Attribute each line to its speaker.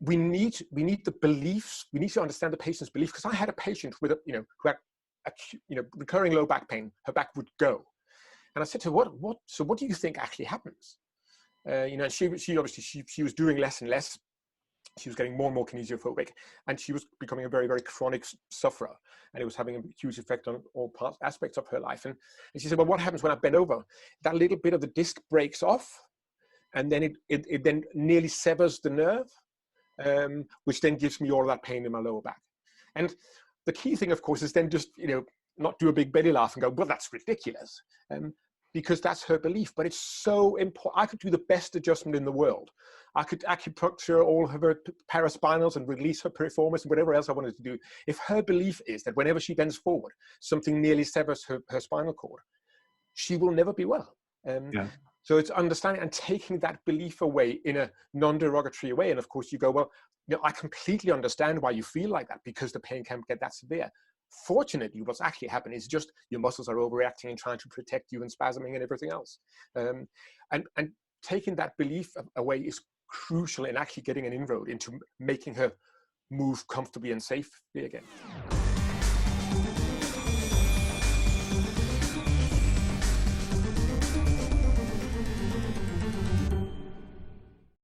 Speaker 1: we need the beliefs. We need to understand the patient's belief, because I had a patient with who had recurring low back pain. Her back would go, and I said to her, what do you think actually happens? And she obviously she was doing less and less. She was getting more and more kinesiophobic, and she was becoming a very, very chronic sufferer, and it was having a huge effect on all aspects of her life. And she said, well, what happens when I bend over? That little bit of the disc breaks off, and then it then nearly severs the nerve, which then gives me all of that pain in my lower back. And the key thing, of course, is then just, not do a big belly laugh and go, well, that's ridiculous. Because that's her belief. But it's so important. I could do the best adjustment in the world. I could acupuncture all of her paraspinals and release her piriformis and whatever else I wanted to do. If her belief is that whenever she bends forward, something nearly severs her spinal cord, she will never be well. So it's understanding and taking that belief away in a non-derogatory way. And of course you go, well, I completely understand why you feel like that, because the pain can't get that severe. Fortunately, what's actually happening is just your muscles are overreacting and trying to protect you and spasming and everything else. And taking that belief away is crucial in actually getting an inroad into making her move comfortably and safely again.